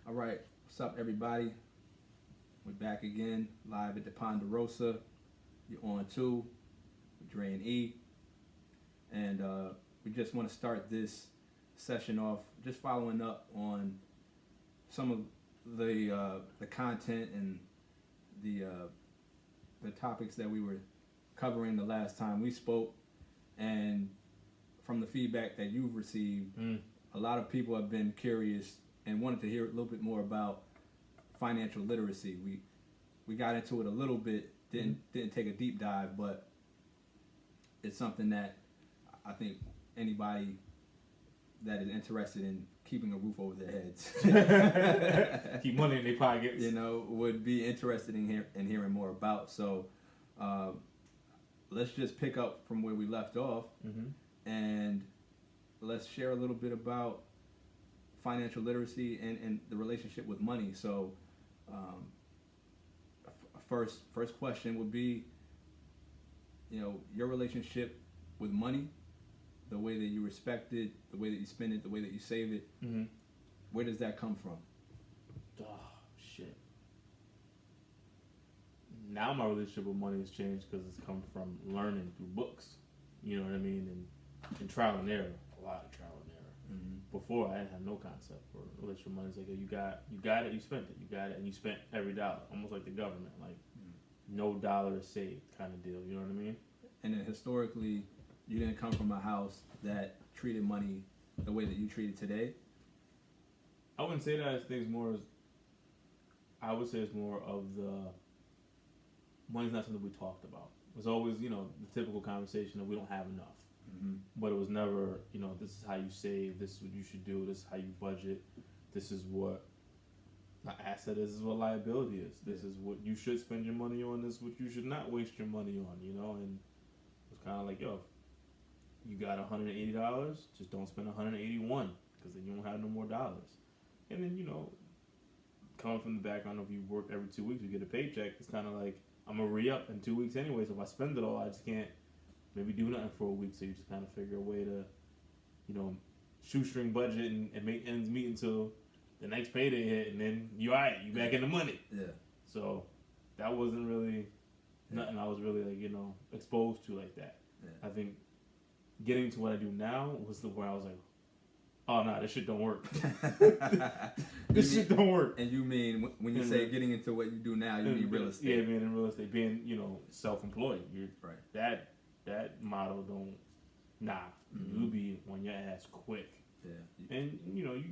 All right, what's up, everybody? We're back again, live at the Ponderosa. You're on two with Dre and E, and we just want to start this session off just following up on some of the content and the topics that we were covering the last time we spoke, and from the feedback that you've received, a lot of people have been curious and wanted to hear a little bit more about financial literacy. We got into it a little bit, didn't take a deep dive, but it's something that I think anybody that is interested in keeping a roof over their heads, keep money in their pockets, would be interested in hearing more about. So let's just pick up from where we left off, and let's share a little bit about financial literacy and the relationship with money. So first question would be, your relationship with money, the way that you respect it, the way that you spend it, the way that you save it. Where does that come from? Oh, shit. Now my relationship with money has changed because it's come from learning through books. You know what I mean? And trial and error. A lot of trial and error. Before, I didn't have no concept for relationship with money. It's like, you got it, you spent it. You got it, and you spent every dollar. Almost like the government. Like, no dollar is saved kind of deal. You know what I mean? And then historically, you didn't come from a house that treated money the way that you treat it today? I wouldn't say that. I think it's more as, I would say it's more of the, money's not something we talked about. It was always, the typical conversation of we don't have enough. But it was never, this is how you save, this is what you should do, this is how you budget, this is what an asset is, this is what liability is, this is what you should spend your money on, this is what you should not waste your money on, and it's kind of like, you got $180, just don't spend $181, because then you don't have no more dollars. And then, coming from the background of you work every 2 weeks, you get a paycheck, it's kind of like, I'm going to re-up in 2 weeks anyway, so if I spend it all, I just can't maybe do nothing for a week, so you just kind of figure a way to, shoestring budget and make ends meet until the next payday hit, and then you back in the money. Yeah. So that wasn't really nothing I was really exposed to like that. Yeah. I think getting to what I do now was where I was like, oh no, this shit don't work. This shit don't work. And you mean when you say getting into what you do now, you mean real estate? Yeah, being in real estate, being self-employed. You're right. That model don't, you'll be on your ass quick. Yeah. And,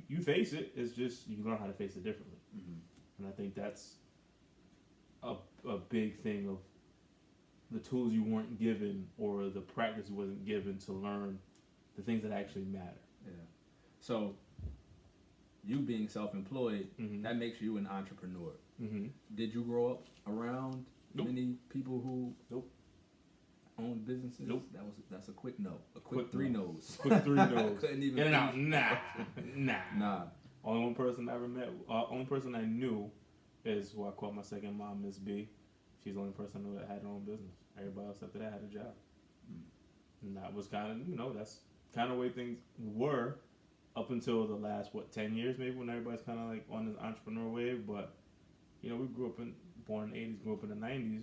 you face it, it's just you learn how to face it differently. And I think that's a big thing of the tools you weren't given or the practice you wasn't given to learn the things that actually matter. Yeah. So, you being self-employed, that makes you an entrepreneur. Did you grow up around many people who own businesses? Nope. That's a quick no. A quick three no's. Quick three no's. Couldn't even. In and out. Nah. Only one person I ever met. Only person I knew is who I called my second mom, Miss B. She's the only person I knew that had her own business. Everybody else after that had a job. And that was kind of, that's kind of the way things were up until the last 10 years maybe, when everybody's kind of like on this entrepreneur wave. But we grew up born in the 80s, grew up in the 90s,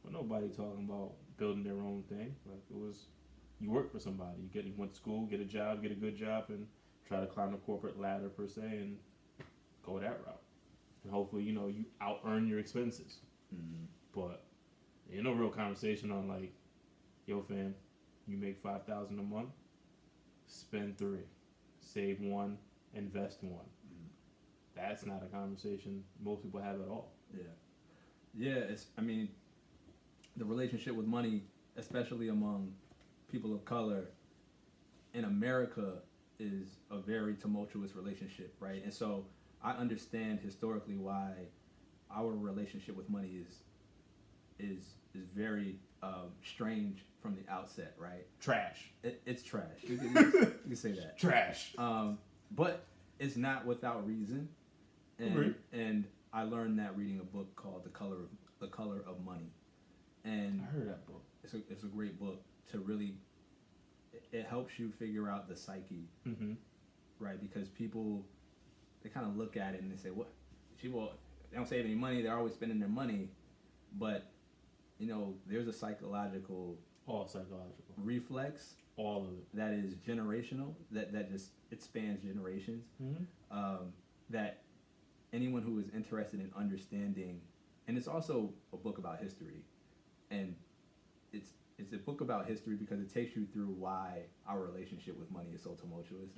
but nobody talking about building their own thing. Like, it was, you work for somebody. You went to school, get a job, get a good job, and try to climb the corporate ladder per se, and go that route. And hopefully, you out earn your expenses. But no real conversation on like, yo fam, you make $5,000 a month, spend 3, save 1, invest 1. That's not a conversation most people have at all. Yeah. The relationship with money, especially among people of color in America, is a very tumultuous relationship, right? And so I understand historically why our relationship with money is very strange from the outset, right? Trash. It's trash. You can say that. Trash. But it's not without reason. And I learned that reading a book called The Color of Money. And I heard that book. It's a great book to really, it helps you figure out the psyche, right? Because people they kind of look at it and they say, what? People, they don't save any money. They're always spending their money. But, you know, there's a psychological... All psychological. Reflex. All of it. That is generational. That just, it spans generations. That anyone who is interested in understanding... And it's also a book about history. And it's a book about history because it takes you through why our relationship with money is so tumultuous.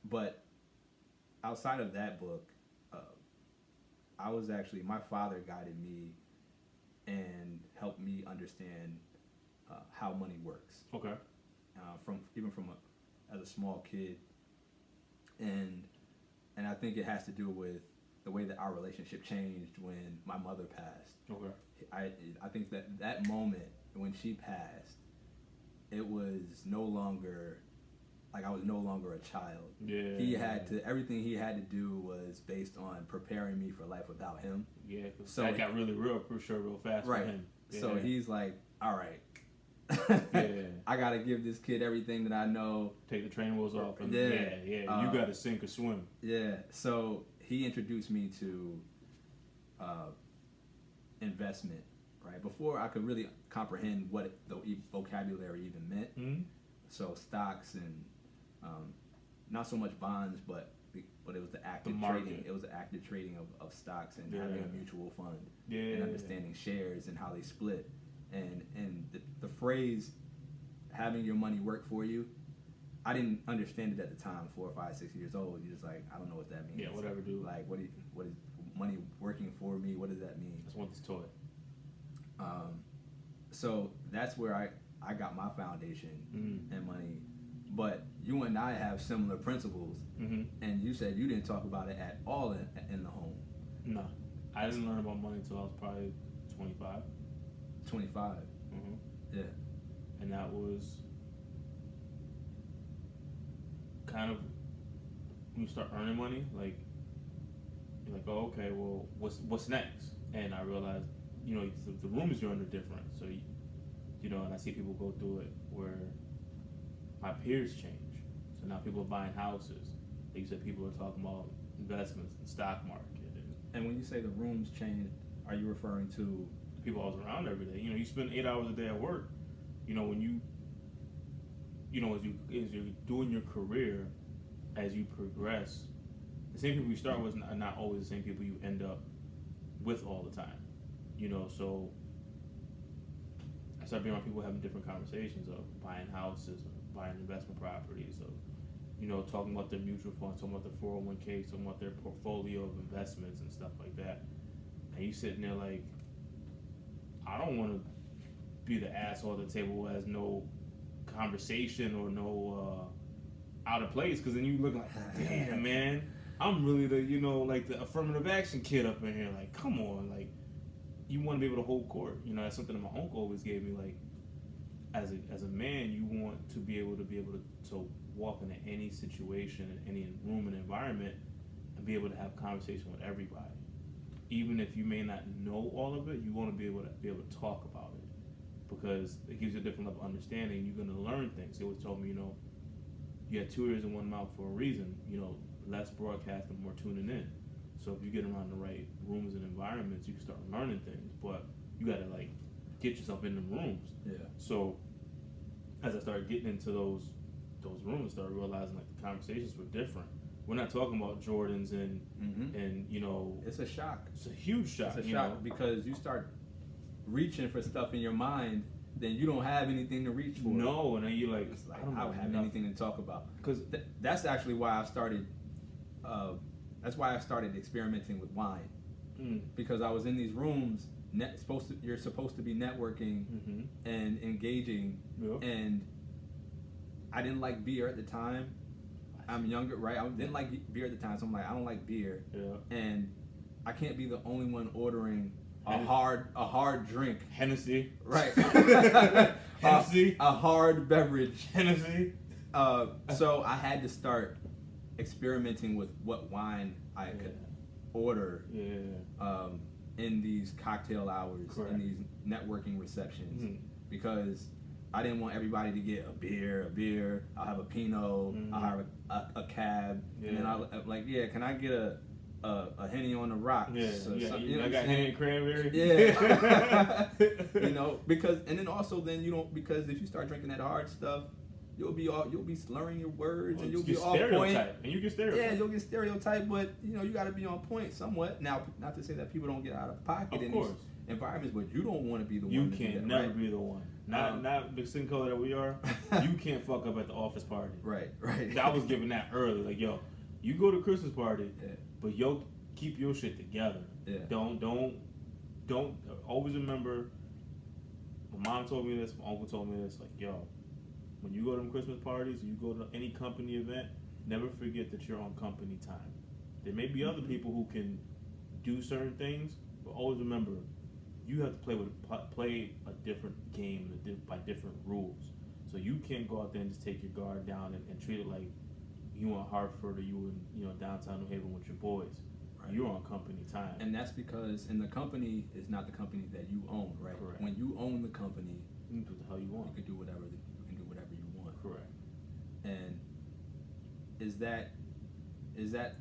But outside of that book, my father guided me and helped me understand how money works. Okay. As a small kid, and I think it has to do with the way that our relationship changed when my mother passed. Okay. I think that moment when she passed, it was no longer like I was no longer a child. Yeah. Everything he had to do was based on preparing me for life without him. Yeah, because that got really real fast for him. Yeah. So he's like, all right. I gotta give this kid everything that I know. Take the training wheels off. And you gotta sink or swim. Yeah. So he introduced me to investment, right? Before I could really comprehend what the vocabulary even meant. So stocks and not so much bonds, but it was the active trading. It was the active trading of stocks and having a mutual fund and understanding shares and how they split. And the phrase having your money work for you, I didn't understand it at the time. 4 or 5, 6 years old, you're just like, I don't know what that means. Yeah, whatever, dude. Like, what is money working for me? What does that mean? Just want this toy. So that's where I got my foundation in money. But you and I have similar principles, and you said you didn't talk about it at all in the home. No, I didn't learn about money until I was probably 25. 25. Yeah. And that was kind of when you start earning money, like you're like, oh, okay, well, what's next? And I realized, you know, the rooms you're in are different. So, you know, and I see people go through it where my peers change. So now people are buying houses. Like you said, people are talking about investments and stock market. And when you say the rooms changed, are you referring to people I was around every day? You know, you spend 8 hours a day at work. You know, when as you're doing your career, as you progress, the same people you start with are not always the same people you end up with all the time. You know, so I started being around people having different conversations of buying houses, or buying investment properties, of, you know, talking about their mutual funds, talking about their 401k, talking about their portfolio of investments and stuff like that. And you sitting there like, I don't want to be the asshole at the table who has no conversation or no out of place, because then you look like, damn, man, I'm really the, you know, like the affirmative action kid up in here. Like, come on, like, you want to be able to hold court. You know, that's something that my uncle always gave me. Like, as a man, you want to be able to walk into any situation, in any room and environment, and be able to have conversation with everybody. Even if you may not know all of it, you want to be able to talk about it, because it gives you a different level of understanding. You're going to learn things. He always told me, you know, you had 2 ears and 1 mouth for a reason. You know, less broadcasting, more tuning in. So if you get around the right rooms and environments, you can start learning things. But you got to, like, get yourself in them rooms. Yeah. So as I started getting into those rooms, I started realizing, like, the conversations were different. We're not talking about Jordans and you know, it's a shock. It's a huge shock. It's a shock because you start reaching for stuff in your mind, then you don't have anything to reach for. No, and then you're like, I don't have anything to talk about. Because that's actually why I started. That's why I started experimenting with wine, because I was in these rooms. You're supposed to be networking and engaging, and I didn't like beer at the time. I'm younger, right? I didn't like beer at the time, so I'm like, I don't like beer, and I can't be the only one ordering a hard drink. Hennessy, right? Hennessy, a hard beverage. Hennessy. So I had to start experimenting with what wine I could order in these cocktail hours, in these networking receptions, because I didn't want everybody to get a beer. I'll have a Pinot. Mm-hmm. I'll have a cab, and then I'll like, can I get a Henny on the rocks? Yeah, you know, I got Henny and cranberry. Yeah, you know, because and then also then you don't, because if you start drinking that hard stuff, you'll be slurring your words, and you'll be off point. And you get stereotyped. Yeah, you'll get stereotyped, but you know you got to be on point somewhat. Now, not to say that people don't get out of pocket in these environments, but you don't want to be the one. You can never be the one. Not the skin color that we are. You can't fuck up at the office party. Right. I was giving that early. Like, yo, you go to Christmas party, but yo, keep your shit together. Yeah. Don't. Always remember. My mom told me this. My uncle told me this. Like, yo, when you go to them Christmas parties, or you go to any company event, never forget that you're on company time. There may be other people who can do certain things, but always remember, you have to play a different game by different rules. So you can't go out there and just take your guard down and treat it like you in Hartford or you in downtown New Haven with your boys. Right. You're on company time, and that's because the company is not the company that you own, right? Correct. When you own the company, you can do what the hell you want. You can do whatever you want. Correct. And is that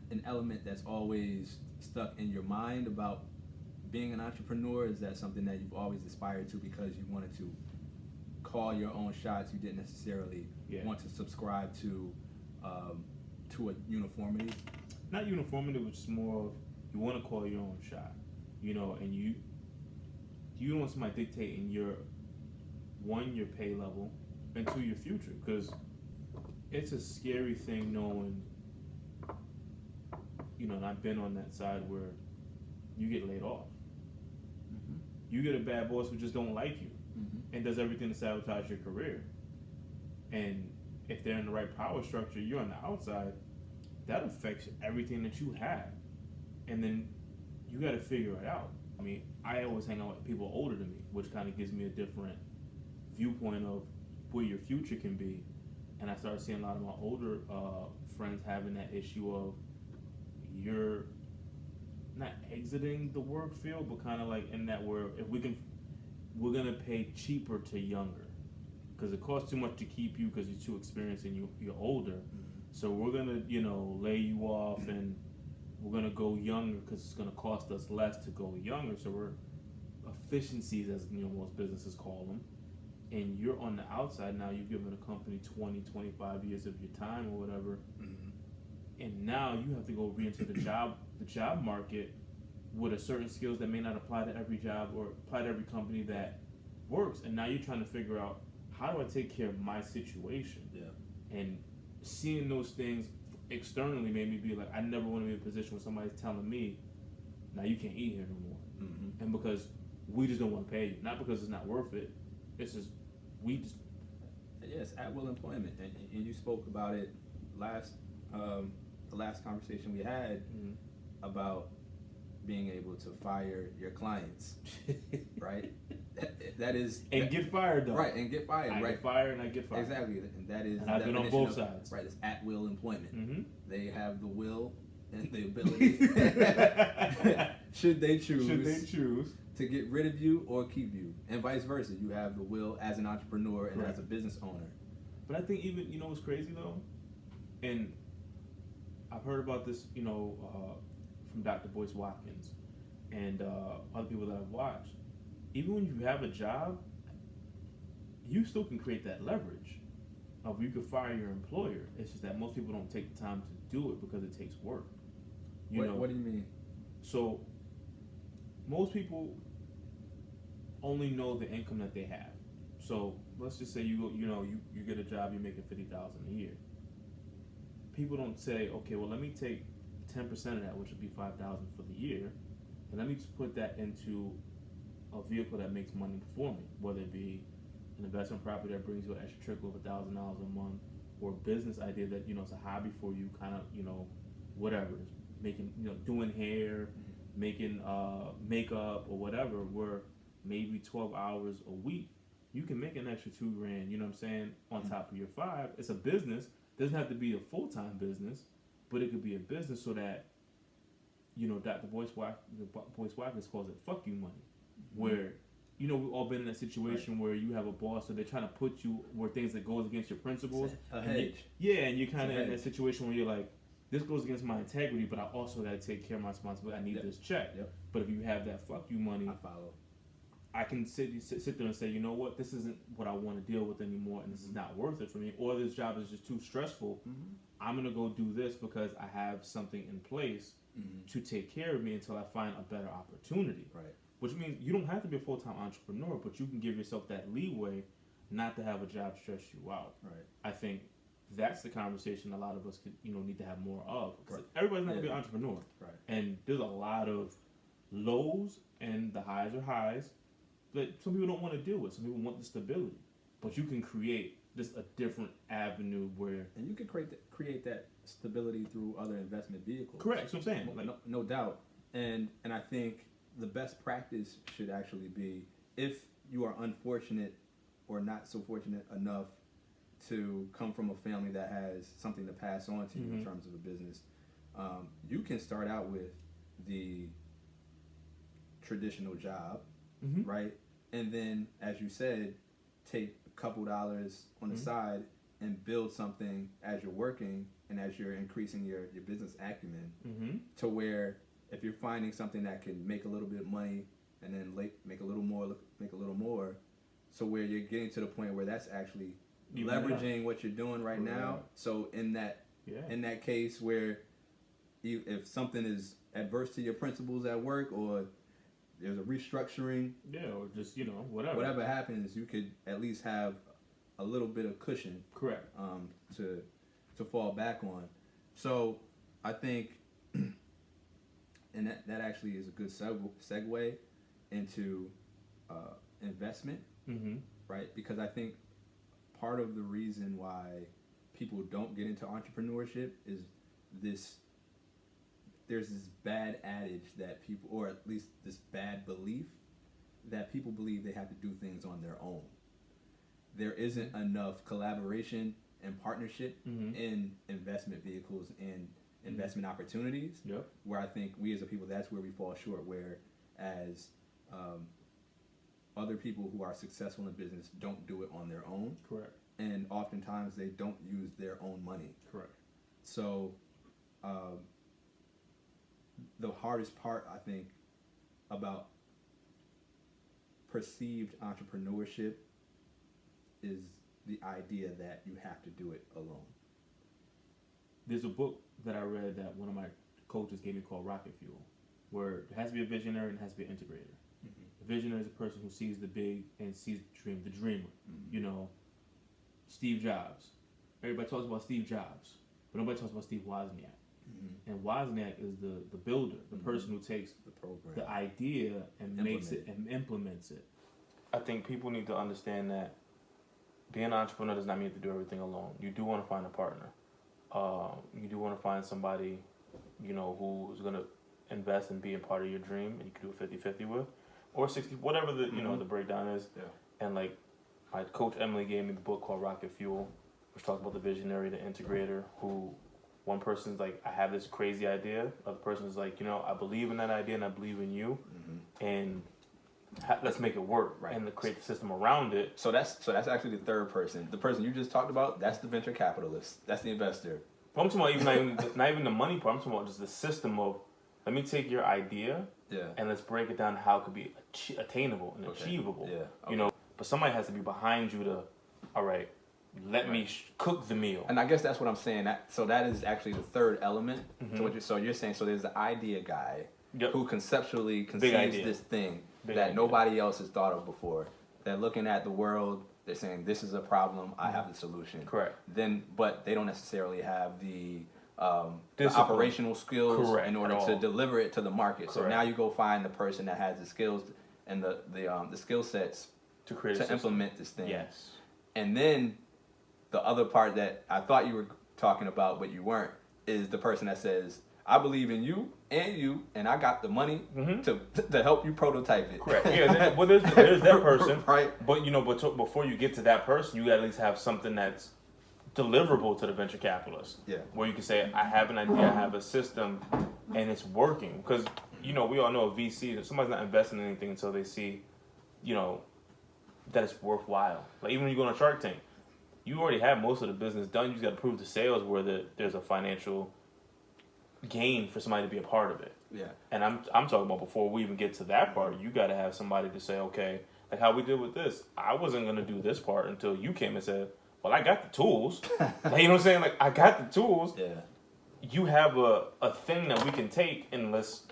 an element that's always stuck in your mind about being an entrepreneur? Is that something that you've always aspired to because you wanted to call your own shots? You didn't necessarily want to subscribe to a uniformity? Not uniformity, which is more of you want to call your own shot, and you don't want somebody dictating your pay level, and two, your future, because it's a scary thing knowing, and I've been on that side where you get laid off. Mm-hmm. You get a bad boss who just don't like you and does everything to sabotage your career. And if they're in the right power structure, you're on the outside, that affects everything that you have. And then you got to figure it out. I mean, I always hang out with people older than me, which kind of gives me a different viewpoint of where your future can be. And I started seeing a lot of my older friends having that issue of you're not exiting the work field, but kind of like in that where if we're gonna pay cheaper to younger, because it costs too much to keep you because you're too experienced and you're older. Mm-hmm. So we're gonna lay you off and we're gonna go younger because it's gonna cost us less to go younger. So we're efficiencies, as most businesses call them. And you're on the outside now. You've given a company 20, 25 years of your time or whatever, and now you have to go re-enter the job market with a certain skills that may not apply to every job or apply to every company that works. And now you're trying to figure out, how do I take care of my situation? Yeah. And seeing those things externally made me be like, I never want to be in a position where somebody's telling me, now you can't eat here no more. Mm-hmm. And because we just don't want to pay you, not because it's not worth it. It's just Yes, at will employment, and you spoke about it the last conversation we had about being able to fire your clients, right? That is get fired though, right? And get fired, I right? get fired and I get fired, exactly, and that is. And I've been on both sides, right? It's at will employment. Mm-hmm. They have the will and the ability, should they choose to get rid of you or keep you, and vice versa. You have the will as an entrepreneur and as a business owner. But I think even, what's crazy though, and I've heard about this, from Dr. Boyce Watkins and other people that I've watched. Even when you have a job, you still can create that leverage of you could fire your employer. It's just that most people don't take the time to do it because it takes work. What do you mean? So most people only know the income that they have. So let's just say you get a job, you're making $50,000 a year. People don't say, okay, well, let me take 10% of that, which would be $5,000 for the year, and let me just put that into a vehicle that makes money for me, whether it be an investment property that brings you an extra trickle of $1,000 a month, or a business idea that it's a hobby for you, kind of whatever, making doing hair, making makeup or whatever, where maybe 12 hours a week you can make an extra $2,000, you know what I'm saying, on top of your $5,000. It's a business. It doesn't have to be a full-time business, but it could be a business so that, Dr. Boyce Watkins calls it fuck you money, where you know, we've all been in a situation where you have a boss, so they're trying to put you where things that goes against your principles. A hedge. And you're kind of in a situation where you're like, this goes against my integrity, but I also got to take care of my responsibility. I need this check. Yep. But if you have that fuck you money, I follow. I can sit there and say, you know what, this isn't what I want to deal with anymore, and this is not worth it for me, or this job is just too stressful. Mm-hmm. I'm going to go do this because I have something in place to take care of me until I find a better opportunity. Right. Which means you don't have to be a full-time entrepreneur, but you can give yourself that leeway not to have a job stress you out. Right. I think that's the conversation a lot of us could, need to have more of. Right. Everybody's not going to be an entrepreneur. Right. And there's a lot of lows, and the highs are highs that some people don't want to deal with. Some people want the stability. But you can create just a different avenue where... And you can create that stability through other investment vehicles. Correct. That's what I'm saying. Like, no doubt. And I think the best practice should actually be, if you are unfortunate or not so fortunate enough to come from a family that has something to pass on to you in terms of a business, you can start out with the traditional job, right? And then, as you said, take a couple dollars on the side and build something as you're working and as you're increasing your business acumen to where if you're finding something that can make a little bit of money and then make a little more, so where you're getting to the point where that's actually leveraging what you're doing right now. So in that case where if something is adverse to your principles at work, or there's a restructuring, or just whatever happens, you could at least have a little bit of cushion, correct, to fall back on. So I think, and that actually is a good segue into investment, right? Because I think part of the reason why people don't get into entrepreneurship is there's this bad adage that people, or at least this bad belief that people believe they have to do things on their own. There isn't enough collaboration and partnership in investment vehicles and investment opportunities, where I think we as a people, that's where we fall short, whereas other people who are successful in business don't do it on their own. Correct. And oftentimes they don't use their own money. Correct. So the hardest part, I think, about perceived entrepreneurship is the idea that you have to do it alone. There's a book that I read that one of my coaches gave me called Rocket Fuel, where it has to be a visionary and it has to be an integrator. A visionary is a person who sees the big and sees the dream, the dreamer. Steve Jobs. Everybody talks about Steve Jobs, but nobody talks about Steve Wozniak. And Wozniak is the builder, the person who takes the program, the idea and makes it and implements it. I think people need to understand that being an entrepreneur does not mean to do everything alone. You do want to find a partner. You do want to find somebody, who's going to invest and be a part of your dream, and you can do a 50-50 with, or 60, whatever the the breakdown is. Yeah. And like my coach Emily gave me the book called Rocket Fuel, which talks about the visionary, the integrator, who one person's like, I have this crazy idea. Other person's like, I believe in that idea and I believe in you, and let's make it work, and create the system around it. So that's actually the third person. The person you just talked about, that's the venture capitalist. That's the investor. But I'm talking about not even the money part. I'm talking about just the system of, let me take your idea and let's break it down how it could be attainable and achievable. Yeah. Okay. But somebody has to be behind you to, all right, let me cook the meal. And I guess that's what I'm saying. That is actually the third element to what you're saying. So there's the idea guy who conceptually conceives this thing that nobody else has thought of before. They're looking at the world. They're saying, this is a problem. I have the solution. Correct. But they don't necessarily have the operational skills in order to deliver it to the market. Correct. So now you go find the person that has the skills and the skill sets to implement this thing. Yes. And then the other part that I thought you were talking about, but you weren't, is the person that says, I believe in you, and I got the money to help you prototype it. Correct. Yeah. There's that person. Right. But before you get to that person, you got to at least have something that's deliverable to the venture capitalist. Yeah. Where you can say, I have an idea, I have a system, and it's working. Because we all know a VC, if somebody's not investing in anything until they see that it's worthwhile. Like even when you go on a Shark Tank, you already have most of the business done. You just got to prove the sales where there's a financial gain for somebody to be a part of it. Yeah. And I'm talking about before we even get to that part, you got to have somebody to say, okay, like how we did with this. I wasn't going to do this part until you came and said, well, I got the tools. Like, you know what I'm saying? Like, I got the tools. Yeah. You have a thing that we can take and let's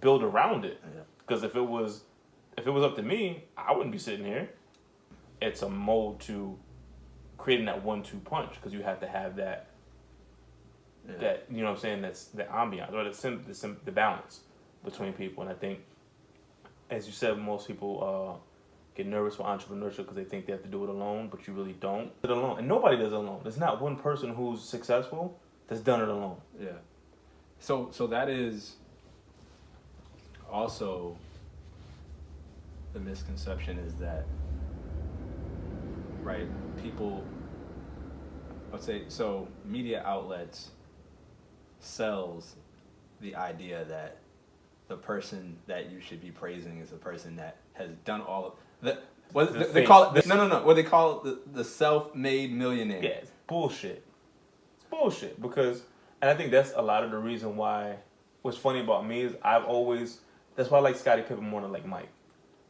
build around it. Because if it was up to me, I wouldn't be sitting here. It's a mode to creating that 1-2 punch because you have to have that. That, you know what I'm saying, that's the ambiance or the balance between people. And I think, as you said, most people get nervous for entrepreneurship because they think they have to do it alone, but you really don't do it alone. And nobody does it alone. There's not one person who's successful that's done it alone. Yeah. So that is also the misconception is that, right, people, let's say, so media outlets sells the idea that the person that you should be praising is the person that has done all of they call it what they call it the self-made millionaire. Yeah, it's bullshit. It's bullshit because, and I think that's a lot of the reason why. What's funny about me is that's why I like Scottie Pippen more than like Mike,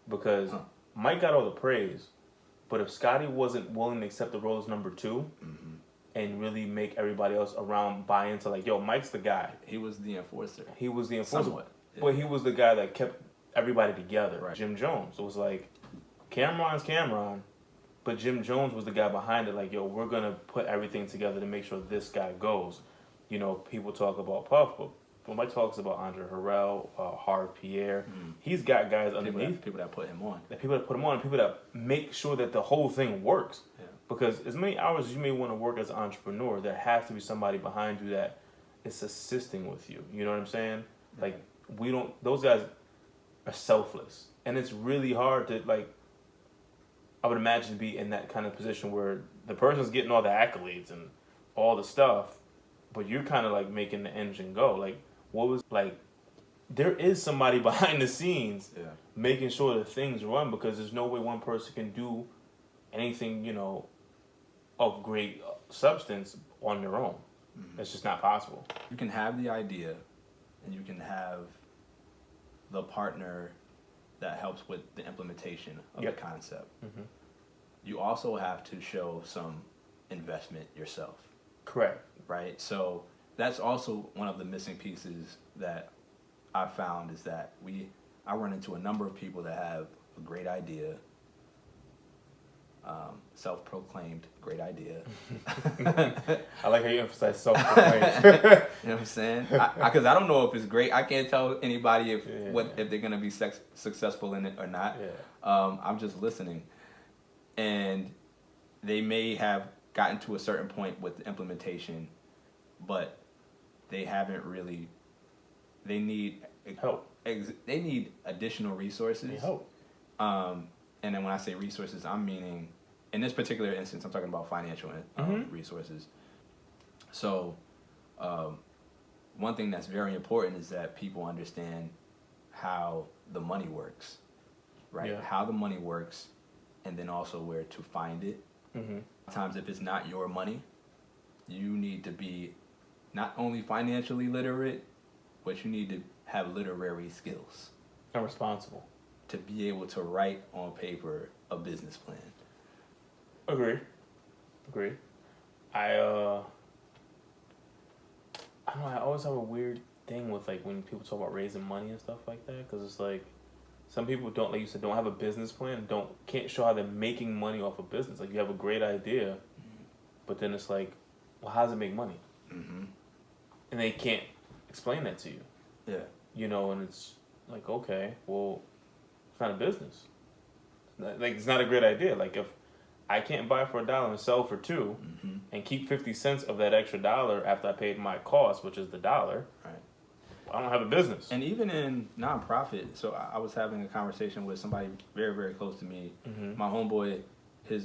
because Mike got all the praise, but if Scottie wasn't willing to accept the role as number 2. Mm-hmm. And really make everybody else around buy into like, yo, Mike's the guy. He was the enforcer. Somewhat. Yeah. But he was the guy that kept everybody together. Right. Jim Jones. It was like, Cameron's Cameron, but Jim Jones was the guy behind it. Like, yo, we're going to put everything together to make sure this guy goes. You know, people talk about Puff, but when Mike talks about Andre Harrell, Harv Pierre, he's got guys underneath. People that put him on. People that make sure that the whole thing works. Yeah. Because as many hours as you may want to work as an entrepreneur, there has to be somebody behind you that is assisting with you. You know what I'm saying? Like, those guys are selfless. And it's really hard to, like, I would imagine be in that kind of position where the person's getting all the accolades and all the stuff, but you're kind of like making the engine go. Like, there is somebody behind the scenes making sure that things run because there's no way one person can do anything, of great substance on their own. Mm-hmm. It's just not possible. You can have the idea and you can have the partner that helps with the implementation of the concept. Mm-hmm. You also have to show some investment yourself. Correct. Right? So that's also one of the missing pieces that I found is that I run into a number of people that have a great idea, self-proclaimed great idea. I like how you emphasize self-proclaimed. You know what I'm saying? Because I don't know if it's great. I can't tell anybody if they're going to be successful in it or not. Yeah. I'm just listening. And they may have gotten to a certain point with the implementation, but they haven't really. They need help. They need additional resources. They help. And then when I say resources, I'm meaning, in this particular instance, I'm talking about financial resources. So, one thing that's very important is that people understand how the money works, right? Yeah. How the money works, and then also where to find it. Mm-hmm. Sometimes if it's not your money, you need to be not only financially literate, but you need to have literary skills. And responsible. To be able to write on paper a business plan. Agree. I don't know, I always have a weird thing with like when people talk about raising money and stuff like that, because it's like some people don't, like you said, don't have a business plan, can't show how they're making money off a business. Like you have a great idea, but then it's like, well, how does it make money? Mm-hmm. And they can't explain that to you. Yeah. And it's like, okay, well, it's not a business. Like it's not a great idea. Like if I can't buy for $1 and sell for $2, and keep 50 cents of that extra dollar after I paid my cost, which is the $1, right? I don't have a business. And even in nonprofit, so I was having a conversation with somebody very, very close to me. Mm-hmm. My homeboy, his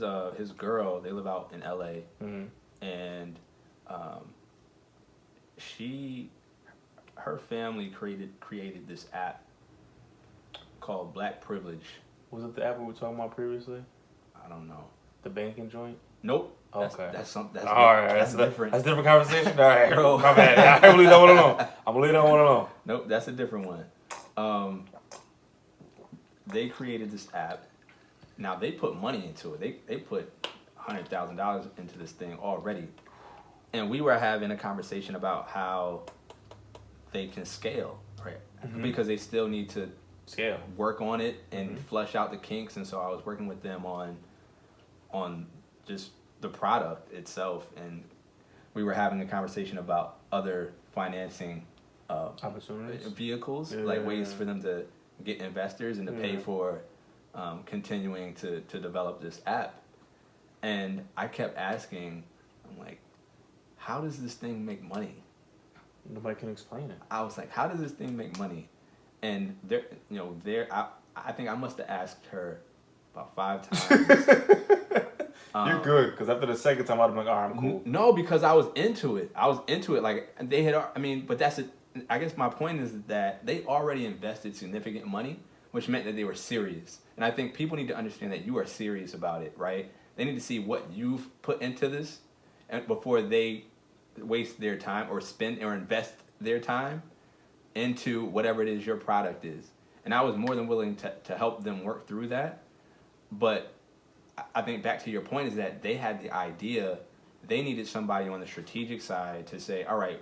girl, they live out in LA, and her family created this app called Black Privilege Was it the app we were talking about previously? I don't know. The banking joint? Nope. Okay. That's all right. That's different. That's a different conversation. All right, bro. My bad. I believe I want to know. Nope. That's a different one. They created this app. Now they put money into it. They put $100,000 into this thing already, and we were having a conversation about how they can scale, right? Mm-hmm. Because they still need to scale, work on it, and flesh out the kinks. And so I was working with them on just the product itself, and we were having a conversation about other financing opportunities, vehicles, like ways for them to get investors and to pay for continuing to develop this app. And I kept asking, I'm like, how does this thing make money? Nobody can explain it. I was like, how does this thing make money? And I think I must have asked her about 5 times. You're good, because after the second time, I'd be like, all right, I'm cool. No, because I was into it. Like, they had, but that's it. I guess my point is that they already invested significant money, which meant that they were serious. And I think people need to understand that you are serious about it, right? They need to see what you've put into this and before they waste their time or spend or invest their time into whatever it is your product is. And I was more than willing to help them work through that. But I think back to your point is that they had the idea. They needed somebody on the strategic side to say, all right,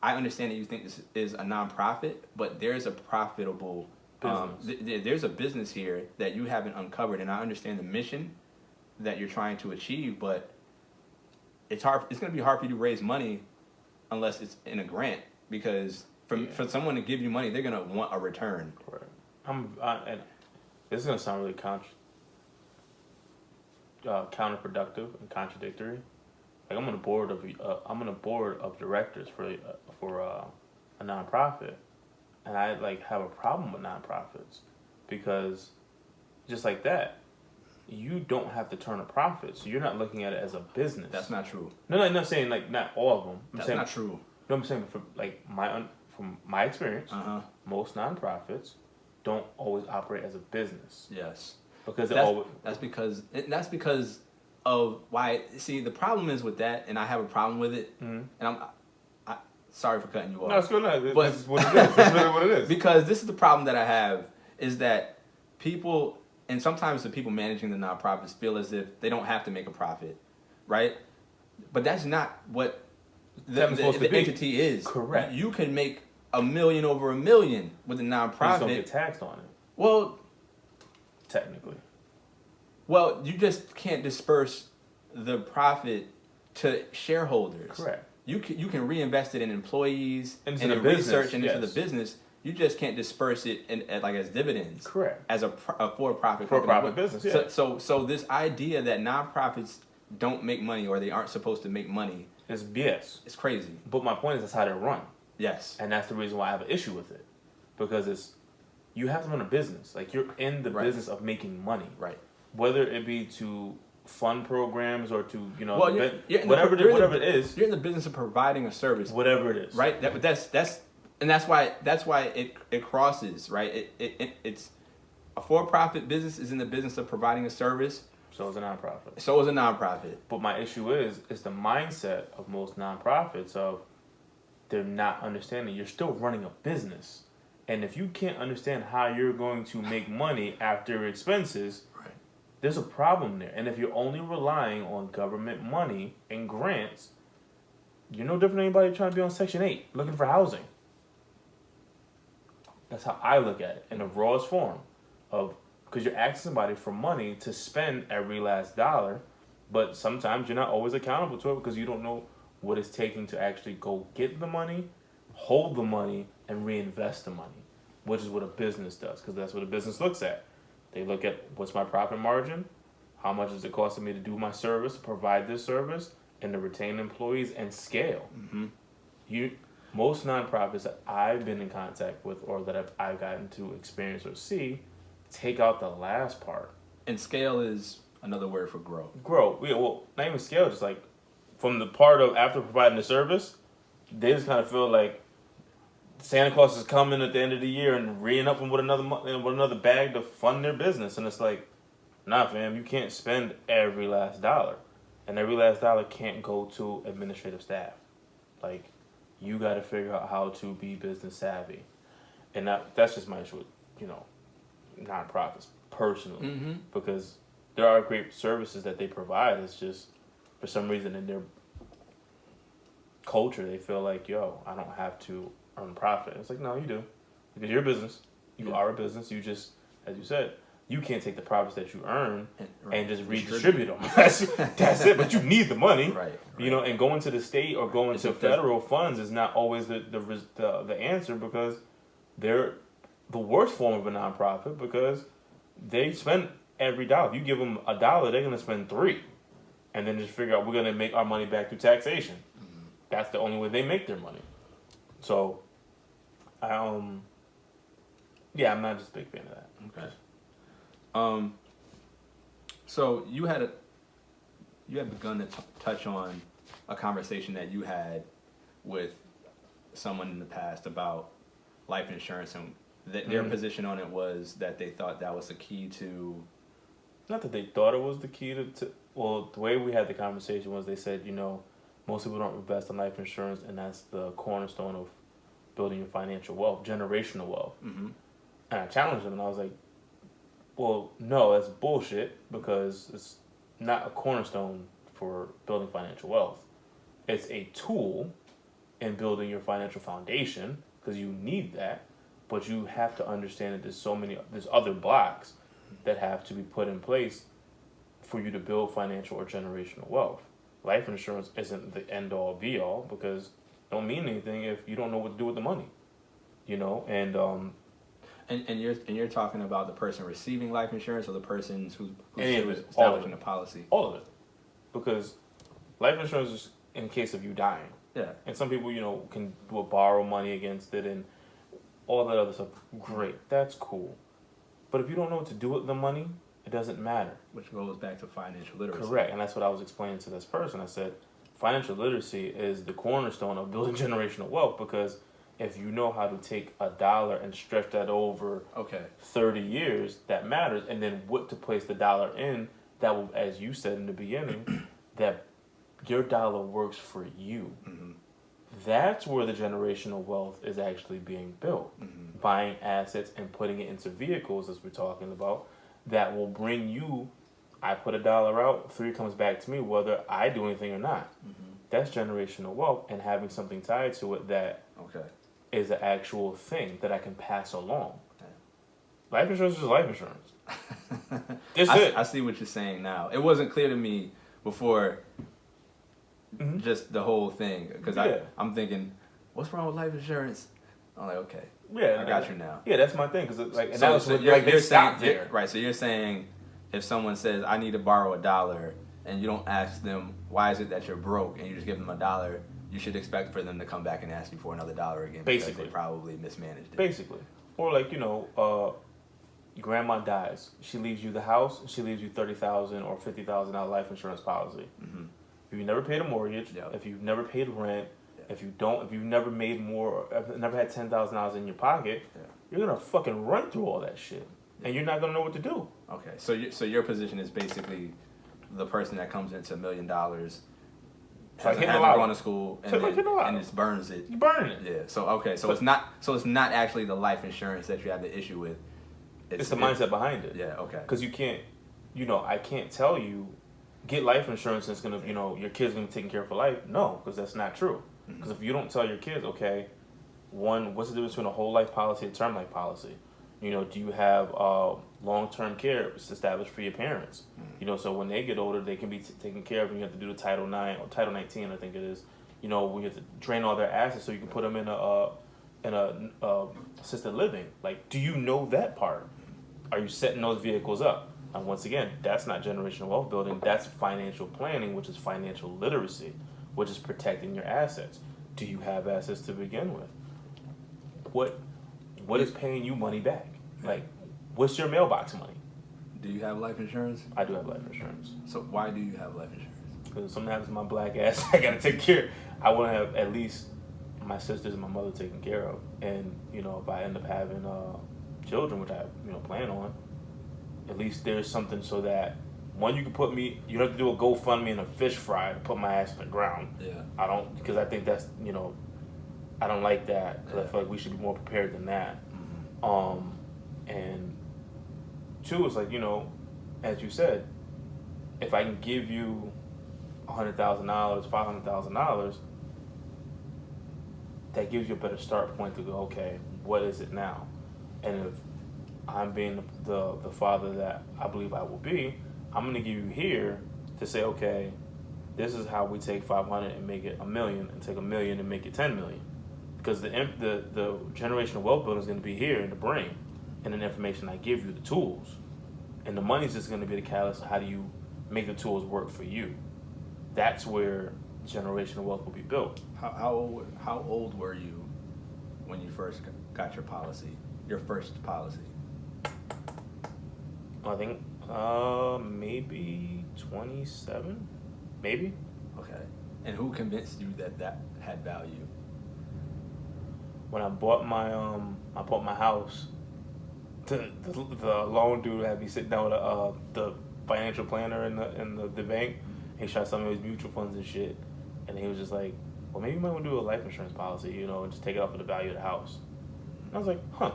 I understand that you think this is a nonprofit, but there's a profitable there's a business here that you haven't uncovered, and I understand the mission that you're trying to achieve, but it's hard. It's going to be hard for you to raise money unless it's in a grant, because for someone to give you money, they're going to want a return. Right. And this is going to sound really counterproductive and contradictory. Like, I'm on a board of directors for a nonprofit, and I have a problem with nonprofits because just like that, you don't have to turn a profit, so you're not looking at it as a business. That's not true. No, I'm not saying not all of them. That's not true. No, I'm saying from my experience, most nonprofits don't always operate as a business. Yes, because that's because of why. See, the problem is with that, and I have a problem with it. Mm-hmm. And I'm sorry for cutting you off. No, it's good. But this is what it is. This is really what it is. Because this is the problem that I have, is that people, and sometimes the people managing the nonprofits feel as if they don't have to make a profit, right? But that's not what the entity is. Correct. You can make $1 million over $1 million with a nonprofit. You just don't get taxed on it. Well, technically. Well, you just can't disperse the profit to shareholders. Correct. You can reinvest it in employees and in business, research and into the business. You just can't disperse it as dividends. Correct. As a for-profit business. Yeah. So this idea that nonprofits don't make money or they aren't supposed to make money is BS. It's crazy. But my point is that's how they're run. Yes. And that's the reason why I have an issue with it, because you have to run a business. Like, you're in the business of making money. Right. Whether it be to fund programs or to whatever it is, you're in the business of providing a service. Whatever it is, right? That's why it crosses, right? It's a for-profit business is in the business of providing a service. So is a nonprofit. But my issue is the mindset of most nonprofits of they're not understanding you're still running a business, and if you can't understand how you're going to make money after expenses. There's a problem there. And if you're only relying on government money and grants, you're no different than anybody trying to be on Section 8 looking for housing. That's how I look at it in the rawest form because you're asking somebody for money to spend every last dollar, but sometimes you're not always accountable to it because you don't know what it's taking to actually go get the money, hold the money, and reinvest the money, which is what a business does, because that's what a business looks at. They look at what's my profit margin, how much is it costing me to do my service, provide this service, and to retain employees and scale. Mm-hmm. Most nonprofits that I've been in contact with or that I've gotten to experience or see take out the last part. And scale is another word for grow. Grow. Yeah, well, not even scale, just like from the part of after providing the service, they just kind of feel like Santa Claus is coming at the end of the year and re-ing up with another bag to fund their business. And it's like, nah, fam, you can't spend every last dollar. And every last dollar can't go to administrative staff. Like, you got to figure out how to be business savvy. And that's just my issue with, nonprofits personally. Mm-hmm. Because there are great services that they provide. It's just, for some reason in their culture, they feel like, I don't have to earn profit. It's like, no, you do. Because you're a business. You are a business. You just, as you said, you can't take the profits that you earn and just redistribute them. That's it. But you need the money. Right. And going to the state or going to federal funds is not always the answer, because they're the worst form of a nonprofit, because they spend every dollar. If you give them $1, they're going to spend $3. And then just figure out, we're going to make our money back through taxation. Mm-hmm. That's the only way they make their money. So, I'm not just a big fan of that. Okay. So you had begun to touch on a conversation that you had with someone in the past about life insurance, and their position on it was that they thought that was the key to. Not that they thought it was the key to. Well, the way we had the conversation was, they said, most people don't invest in life insurance, and that's the cornerstone of building your financial wealth, generational wealth. Mm-hmm. And I challenged them, and I was like, well, no, that's bullshit, because it's not a cornerstone for building financial wealth. It's a tool in building your financial foundation, because you need that, but you have to understand that there's other blocks that have to be put in place for you to build financial or generational wealth. Life insurance isn't the end-all, be-all, because it don't mean anything if you don't know what to do with the money, And you're talking about the person receiving life insurance, or the person who's establishing a policy? All of it. Because life insurance is in case of you dying. Yeah. And some people, will borrow money against it and all that other stuff. Great. That's cool. But if you don't know what to do with the money, it doesn't matter. Which goes back to financial literacy. Correct. And that's what I was explaining to this person. I said, financial literacy is the cornerstone of building generational wealth, because if you know how to take $1 and stretch that over 30 years, that matters. And then what to place the dollar in, that will, as you said in the beginning, that your dollar works for you. Mm-hmm. That's where the generational wealth is actually being built. Mm-hmm. Buying assets and putting it into vehicles, as we're talking about, that will bring you, I put $1 out, 3 comes back to me, whether I do anything or not. Mm-hmm. That's generational wealth, and having something tied to it that is an actual thing that I can pass along. Okay. Life insurance is life insurance. I see what you're saying now. It wasn't clear to me before, just the whole thing, because I'm thinking, what's wrong with life insurance? I'm like, okay, I got you now. Yeah, that's my thing, because and so, that was so you're saying, right? So you're saying, if someone says, I need to borrow $1, and you don't ask them, why is it that you're broke, and you just give them $1, you should expect for them to come back and ask you for another $1 again. Basically. Because they probably mismanaged it. Basically. Or like, grandma dies. She leaves you the house. She leaves you $30,000 or $50,000 life insurance policy. Mm-hmm. If you never paid a mortgage, if you've never paid rent, if you've never made never had $10,000 in your pocket, you're gonna fucking run through all that shit, and you're not gonna know what to do. Okay, so your position is basically the person that comes into $1 million, hasn't gone to school, and just burns it. You burn it. Yeah. So it's not actually the life insurance that you have the issue with. It's the mindset behind it. Yeah. Okay. Because you can't, I can't tell you, get life insurance and it's gonna, your kid's gonna be taken care of for life. No, because that's not true. Because if you don't tell your kids, okay, one, what's the difference between a whole life policy and a term life policy? Do you have long-term care established for your parents? So when they get older, they can be taken care of, and you have to do the Title IX or Title 19, I think it is. We have to drain all their assets so you can put them in a assisted living. Like, do you know that part? Are you setting those vehicles up? And once again, that's not generational wealth building. That's financial planning, which is financial literacy, which is protecting your assets. Do you have assets to begin with? What is paying you money back? Like, what's your mailbox money? Do you have life insurance? I do have life insurance. So why do you have life insurance? Because if something happens to my black ass, I gotta take care. I want to have at least my sisters and my mother taken care of. And, you know, if I end up having children, which I, you know, plan on, at least there's something so that, one, you can put me, you don't have to do a GoFundMe and a fish fry to put my ass in the ground. Yeah. I don't, because I think that's, you know, I don't like that, because I feel like we should be more prepared than that. Mm-hmm. And two, it's like, you know, as you said, if I can give you $100,000, $500,000, that gives you a better start point to go, okay, what is it now? And if I'm being the father that I believe I will be, I'm going to give you here to say, okay, this is how we take 500 and make it $1 million, and take $1 million and make it 10 million. Because the generational wealth building is going to be here in the brain, and the information I give you, the tools. And the money's just going to be the catalyst of how do you make the tools work for you. That's where generational wealth will be built. How old were you when you first got your policy, your first policy? I think maybe 27, maybe. Okay. And who convinced you that had value? When I bought my house, the loan dude had me sit down with the financial planner in the bank. He tried some of his mutual funds and shit, and he was just like, well, maybe you might want to do a life insurance policy, you know, and just take it off of the value of the house. And I was like, huh,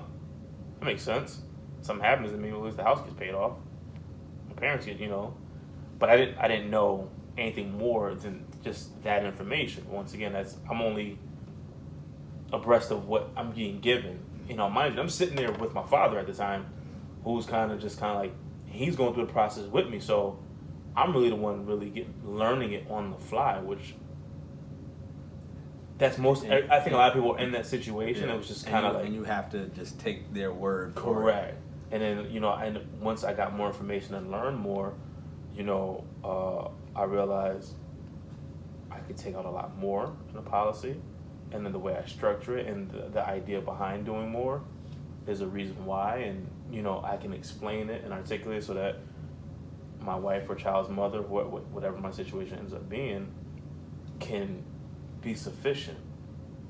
that makes sense. Something happens to me, at least the house gets paid off. My parents get, you know, but I didn't know anything more than just that information. Once again, I'm only abreast of what I'm being given. You know, mind you, I'm sitting there with my father at the time, who's kind of like, he's going through the process with me, so I'm really the one learning it on the fly, which that's most. I think a lot of people are in that situation. Yeah. It was just kind of like, and you have to just take their word for it. Correct. And then, you know, once I got more information and learned more, you know, I realized I could take out a lot more in a policy, and then the way I structure it and the idea behind doing more, there's a reason why, and, you know, I can explain it and articulate it so that my wife or child's mother, whatever my situation ends up being, can be sufficient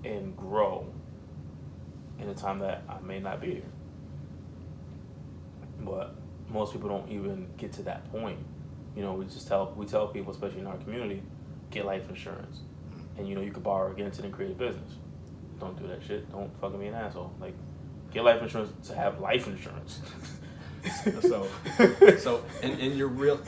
and grow in a time that I may not be here. But most people don't even get to that point. You know, we tell people, especially in our community, get life insurance. And, you know, you could borrow against it and create a business. Don't do that shit. Don't fucking be an asshole. Like, get life insurance to have life insurance. So in your real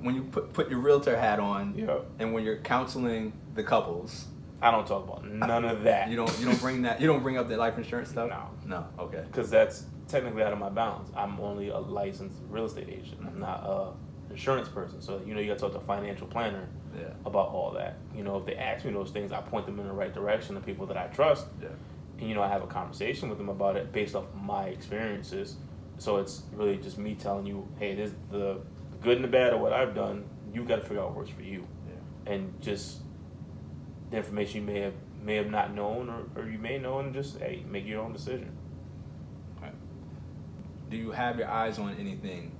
when you put your realtor hat on, yeah, and when you're counseling the couples, I don't talk about none of that. You don't bring that. You don't bring up the life insurance stuff. No. Okay. Because that's technically out of my bounds. I'm only a licensed real estate agent. I'm not a insurance person. So, you know, you got to talk to a financial planner about all that. You know, if they ask me those things, I point them in the right direction to people that I trust. Yeah. And, you know, I have a conversation with them about it based off my experiences. So it's really just me telling you, hey, this is the good and the bad of what I've done. You got to figure out what works for you. Yeah. And just the information you may have not known, or you may know, and just, hey, make your own decision. Right. Do you have your eyes on anything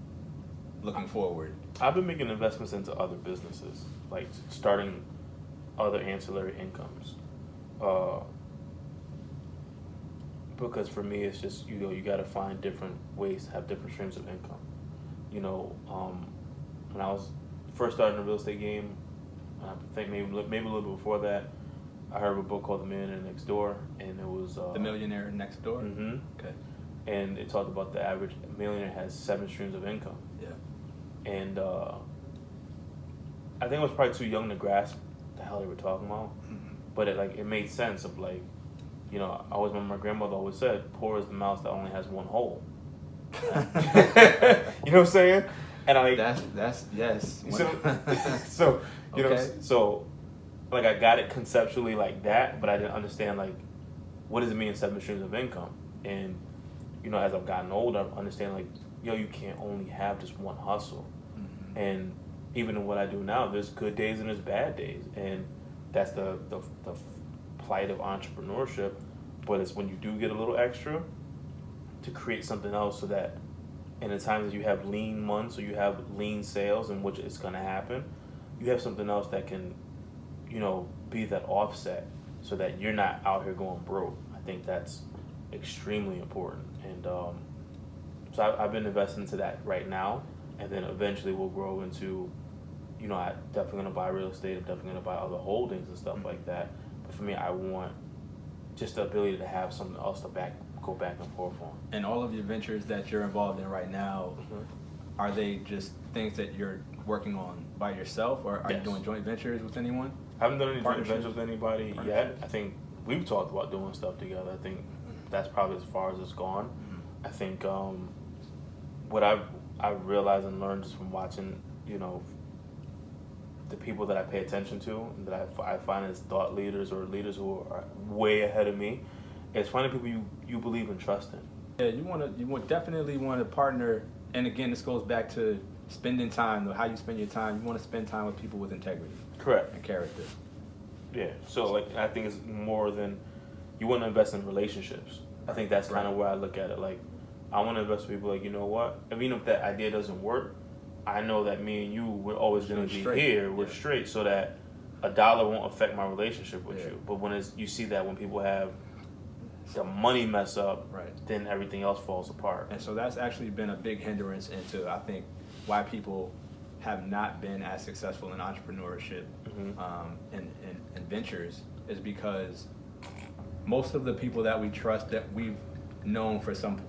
looking forward? I've been making investments into other businesses, like starting other ancillary incomes. Because for me, it's just, you know, you got to find different ways to have different streams of income. You know, when I was first starting the real estate game, I think maybe a little bit before that, I heard of a book called The Millionaire Next Door, and it was The Millionaire Next Door. Mm-hmm. Okay. And it talked about the average millionaire has 7 streams of income. Yeah. And I think I was probably too young to grasp the hell they were talking about, but it made sense of, like, you know, I always remember my grandmother always said, poor is the mouse that only has one hole. You know what I'm saying? And that's yes. So you know, so like, I got it conceptually like that, but I didn't understand, like, what does it mean 7 streams of income? And, you know, as I've gotten older, I understand, like, yo, you can't only have just one hustle. Mm-hmm. And even in what I do now, there's good days and there's bad days, and that's the plight of entrepreneurship. But it's when you do get a little extra to create something else, so that in the times that you have lean months or you have lean sales, in which it's going to happen, you have something else that can, you know, be that offset. so that you're not out here going broke. I think that's extremely important. And so I've been investing into that right now, and then eventually we'll grow into, you know, I'm definitely going to buy real estate. I'm definitely going to buy other holdings and stuff like that. But for me, I want just the ability to have something else to go back and forth on. And all of your ventures that you're involved in right now, are they just things that you're working on by yourself, or are you doing joint ventures with anyone? I haven't done any joint ventures with anybody yet. I think we've talked about doing stuff together. I think that's probably as far as it's gone. I think what I've realized and learned just from watching, you know, the people that I pay attention to and that I find as thought leaders or leaders who are way ahead of me, is finding people you believe and trust in. Yeah, you definitely want to partner. And again, this goes back to spending time, how you spend your time. You want to spend time with people with integrity. Correct. And character. Yeah. So like, I think it's more than you want to invest in relationships. I think that's kind of where I look at it. Like, I want to invest in people like, you know what? I mean, if that idea doesn't work, I know that me and you, we're always going to be straight. Here. We're straight, so that $1 won't affect my relationship with you. But when you see that when people have the money mess up, then everything else falls apart. And so that's actually been a big hindrance into, I think, why people have not been as successful in entrepreneurship and ventures, is because most of the people that we trust, that we've known for some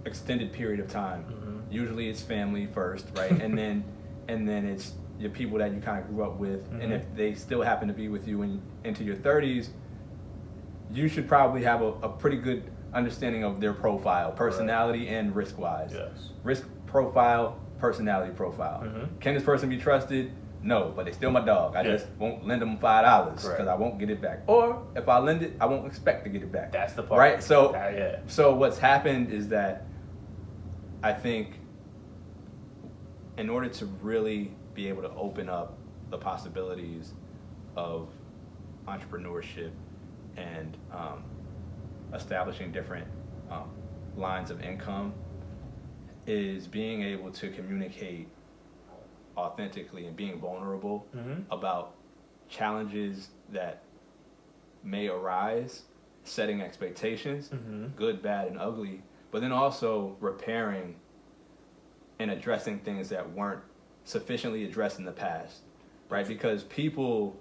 extended period of time, usually it's family first, right? and then it's your people that you kind of grew up with, and if they still happen to be with you into your 30s, you should probably have a pretty good understanding of their profile, personality and risk-wise. Yes. Risk profile, personality profile. Can this person be trusted? No, but they still my dog. I just won't lend them $5 because I won't get it back. Or if I lend it, I won't expect to get it back. That's the part. Right? So, so what's happened is that I think in order to really be able to open up the possibilities of entrepreneurship and establishing different lines of income, is being able to communicate authentically and being vulnerable about challenges that may arise, setting expectations, good, bad, and ugly, but then also repairing and addressing things that weren't sufficiently addressed in the past, right? Because people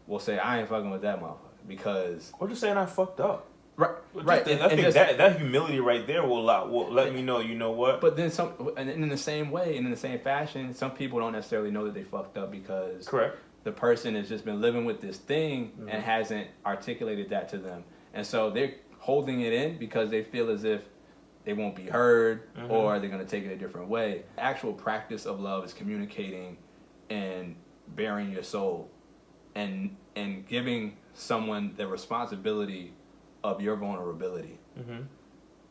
will say, I ain't fucking with that motherfucker because... Or just saying I fucked up. Right. I think that humility right there will let me know, you know what? But then and in the same way, and in the same fashion, some people don't necessarily know that they fucked up because the person has just been living with this thing and hasn't articulated that to them. And so they're holding it in because they feel as if they won't be heard or they're going to take it a different way. The actual practice of love is communicating and bearing your soul and giving someone the responsibility of your vulnerability,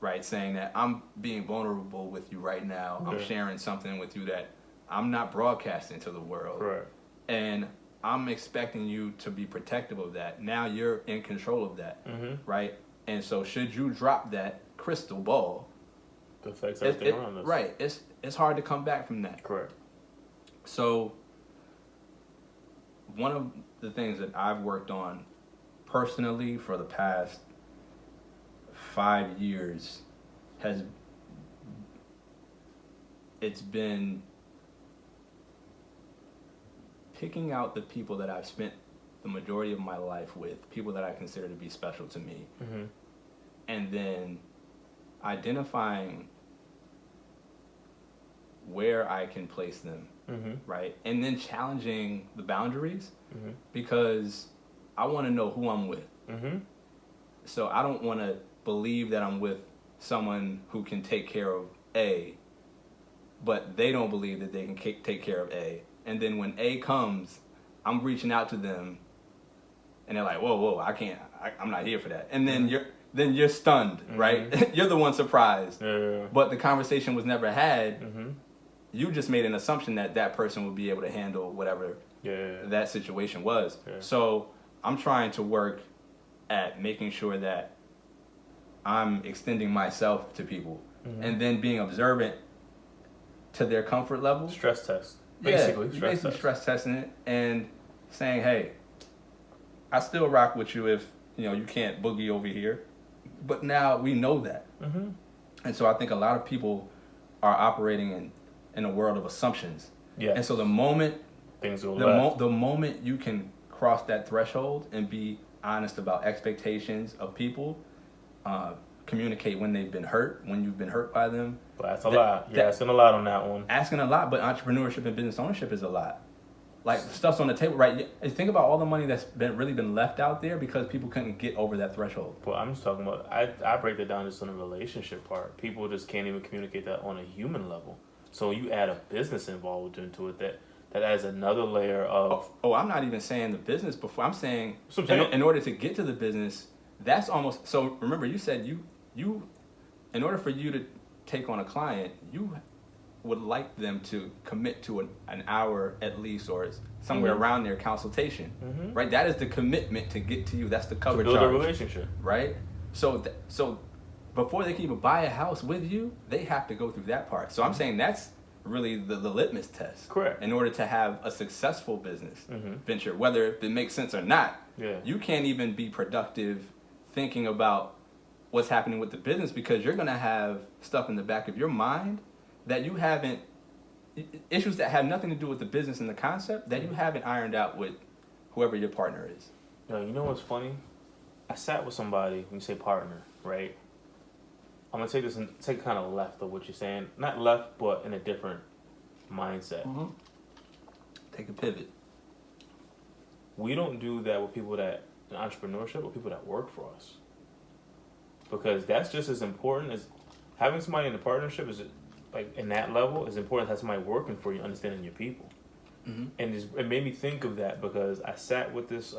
right? Saying that I'm being vulnerable with you right now. I'm sharing something with you that I'm not broadcasting to the world. And I'm expecting you to be protective of that. Now you're in control of that, right? And so should you drop that crystal ball, it affects everything around us. Right. It's hard to come back from that. Correct. So one of the things that I've worked on personally for the past 5 years it's been picking out the people that I've spent the majority of my life with, people that I consider to be special to me, and then identifying where I can place them, right? And then challenging the boundaries because I want to know who I'm with. So I don't want to believe that I'm with someone who can take care of A, but they don't believe that they can take care of A. And then when A comes, I'm reaching out to them, and they're like, "Whoa, I can't. I'm not here for that." And then you're stunned, right? You're the one surprised. But the conversation was never had. You just made an assumption that that person would be able to handle whatever that situation was. So I'm trying to work at making sure that I'm extending myself to people and then being observant to their comfort level. Stress test. Basically stress testing it and saying, hey, I still rock with you if you can't boogie over here, but now we know that, and so I think a lot of people are operating in a world of assumptions. Yeah. And so the moment things go left, the moment you can cross that threshold and be honest about expectations of people, communicate when they've been hurt, when you've been hurt by them. But that's a lot. You're asking a lot on that one. Asking a lot, but entrepreneurship and business ownership is a lot. Like, stuff's on the table, right? Think about all the money that's really been left out there because people couldn't get over that threshold. Well, I'm just talking about, I break that down just on the relationship part. People just can't even communicate that on a human level. So you add a business involved into it, that adds another layer of... Oh, I'm not even saying the business before. I'm saying in order to get to the business, that's almost... So remember, you said you in order for you to take on a client, you would like them to commit to an hour at least, or somewhere around their consultation, right? That is the commitment to get to you. That's the cover charge. To build a relationship. Right? So before they can even buy a house with you, they have to go through that part. So I'm saying that's really the litmus test. Correct. In order to have a successful business venture, whether it makes sense or not, you can't even be productive thinking about what's happening with the business because you're going to have stuff in the back of your mind that you haven't, issues that have nothing to do with the business and the concept that you haven't ironed out with whoever your partner is. You know what's funny? I sat with somebody, when you say partner, right? I'm going to take this and take kind of left of what you're saying. Not left, but in a different mindset. Take a pivot. We don't do that with people that, in entrepreneurship, with people that work for us. Because that's just as important as having somebody in a partnership is like in that level is important as having somebody working for you, understanding your people. And it made me think of that because I sat with this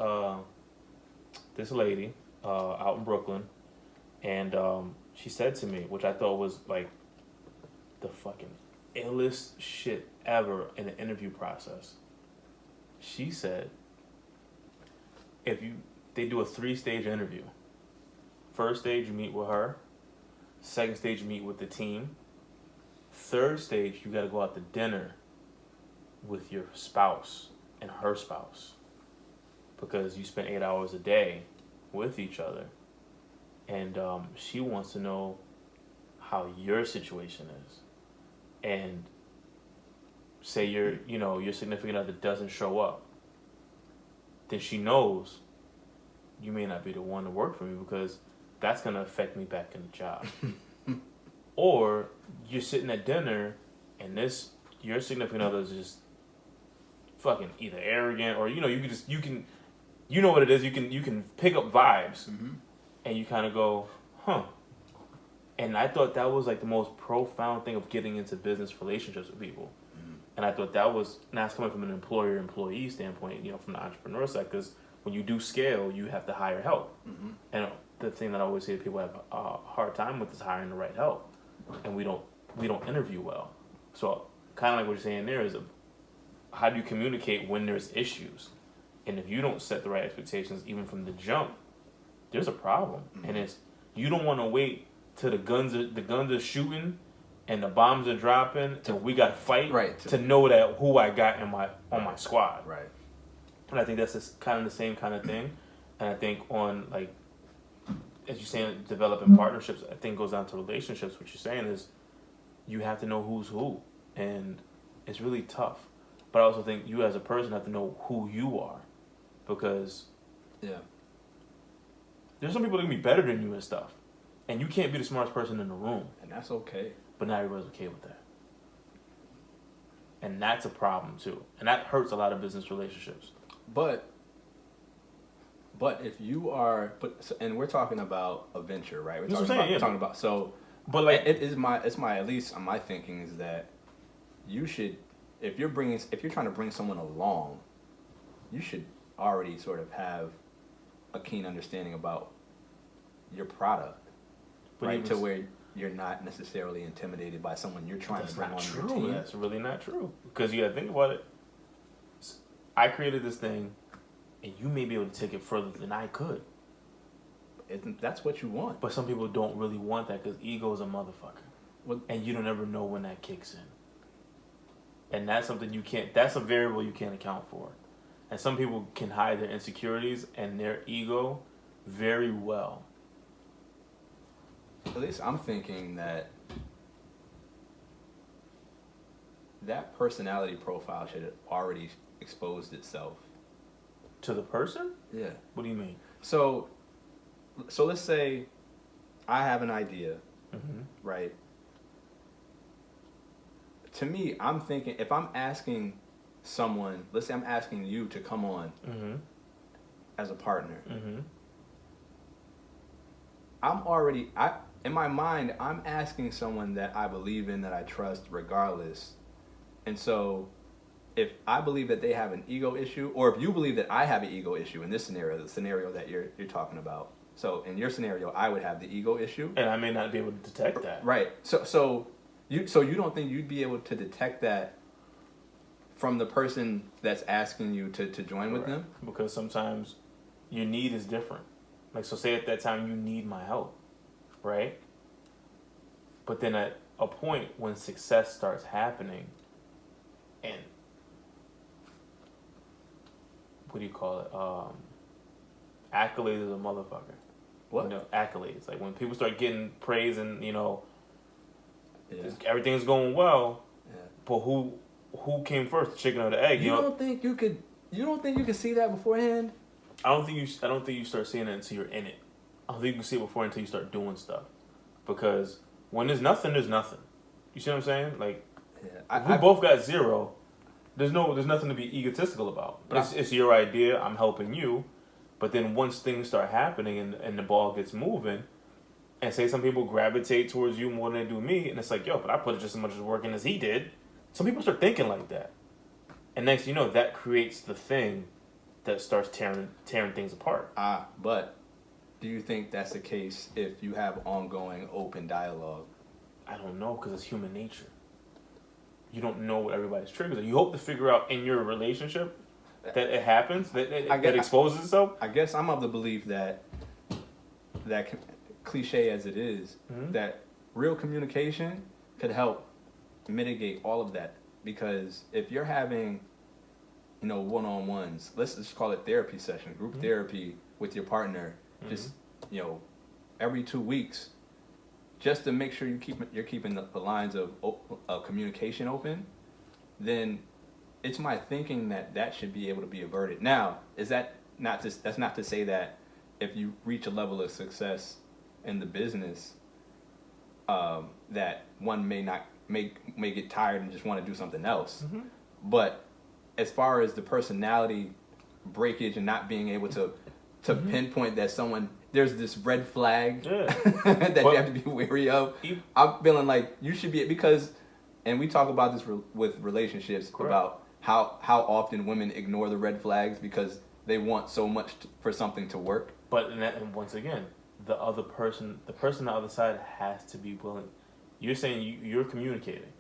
this lady out in Brooklyn, and she said to me, which I thought was like the fucking illest shit ever in the interview process. She said, they do a 3-stage interview. First stage, you meet with her. Second stage, you meet with the team. Third stage, you got to go out to dinner with your spouse and her spouse because you spend 8 hours a day with each other. And she wants to know how your situation is. And say your significant other doesn't show up, then she knows you may not be the one to work for me because that's going to affect me back in the job. Or you're sitting at dinner and your significant other is just fucking either arrogant or you know what it is, you can pick up vibes and you kind of go, huh. And I thought that was like the most profound thing of getting into business relationships with people. And I thought that's coming from an employer-employee standpoint, from the entrepreneur side, because when you do scale, you have to hire help. And the thing that I always say that people have a hard time with is hiring the right help. And we don't interview well. So kind of like what you're saying there is how do you communicate when there's issues? And if you don't set the right expectations, even from the jump, there's a problem. And you don't want to wait till the guns are shooting and the bombs are dropping till we got to fight to know that who I got on my squad. Right. And I think that's kind of the same kind of thing. And I think on like, as you're saying, developing partnerships, I think goes down to relationships. What you're saying is you have to know who's who. And it's really tough. But I also think you as a person have to know who you are. Because there's some people that can be better than you and stuff. And you can't be the smartest person in the room. And that's okay. But not everybody's okay with that. And that's a problem too. And that hurts a lot of business relationships. But if you are, and we're talking about a venture, right? We're talking about but like it's my at least my thinking is that you should, if you're trying to bring someone along, you should already sort of have a keen understanding about your product, right? To where you're not necessarily intimidated by someone you're trying to bring on your team. That's really not true. Because you got to think about it. I created this thing, and you may be able to take it further than I could. That's what you want. But some people don't really want that because ego is a motherfucker. And you don't ever know when that kicks in. And that's something that's a variable you can't account for. And some people can hide their insecurities and their ego very well. At least I'm thinking that personality profile should have already exposed itself. To the person? Yeah. What do you mean? So let's say I have an idea, right? To me, I'm thinking, if I'm asking someone, let's say I'm asking you to come on as a partner, in my mind, I'm asking someone that I believe in, that I trust regardless. And so if I believe that they have an ego issue, or if you believe that I have an ego issue in this scenario, the scenario that you're talking about. So in your scenario, I would have the ego issue. And I may not be able to detect that. Right. So you don't think you'd be able to detect that from the person that's asking you to join with them? Because sometimes your need is different. Like, so say at that time you need my help, right? But then at a point when success starts happening, and what do you call it? Accolades is a motherfucker. What? You know, accolades. Like when people start getting praise and, you know, everything's going well, but who came first, the chicken or the egg? You don't think you could see that beforehand? I don't think you start seeing it until you're in it. I don't think you can see it before until you start doing stuff. Because when there's nothing, there's nothing. You see what I'm saying? Like, if we both got zero, there's nothing to be egotistical about. But it's your idea. I'm helping you. But then once things start happening and the ball gets moving, and say some people gravitate towards you more than they do me, and it's like, yo, but I put just as much work in as he did. Some people start thinking like that. And next you know, that creates the thing that starts tearing things apart. But do you think that's the case if you have ongoing open dialogue? I don't know, because it's human nature. You don't know what everybody's triggers are. You hope to figure out in your relationship that it happens, that exposes itself. I guess I'm of the belief that cliche as it is, that real communication could help mitigate all of that. Because if you're having, you know, one-on-ones, let's just call it therapy session, group therapy with your partner, just, you know, every 2 weeks, just to make sure you're keeping the lines of communication open, then it's my thinking that should be able to be averted. Now, that's not to say that if you reach a level of success in the business, that one may get tired and just want to do something else. But as far as the personality breakage and not being able to pinpoint that there's this red flag that you have to be wary of. I'm feeling like you should be, because, and we talk about this with relationships, about how often women ignore the red flags because they want so much for something to work. But and once again, the person on the other side has to be willing. You're saying you're communicating,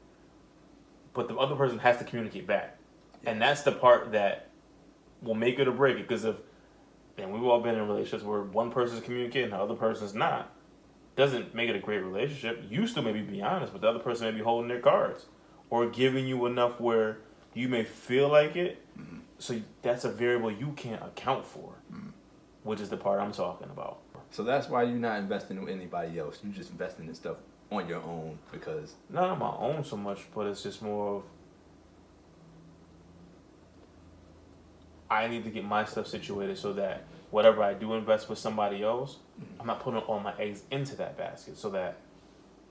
but the other person has to communicate back. And that's the part that will make it or break it. Because and we've all been in relationships where one person's communicating, the other person's not. Doesn't make it a great relationship. You still maybe be honest, but the other person may be holding their cards or giving you enough where you may feel like it. So that's a variable you can't account for, which is the part I'm talking about. So that's why you're not investing in anybody else. You're just investing in stuff on your own because... Not on my own so much, but it's just more of... I need to get my stuff situated so that whatever I do invest with somebody else, I'm not putting all my eggs into that basket, so that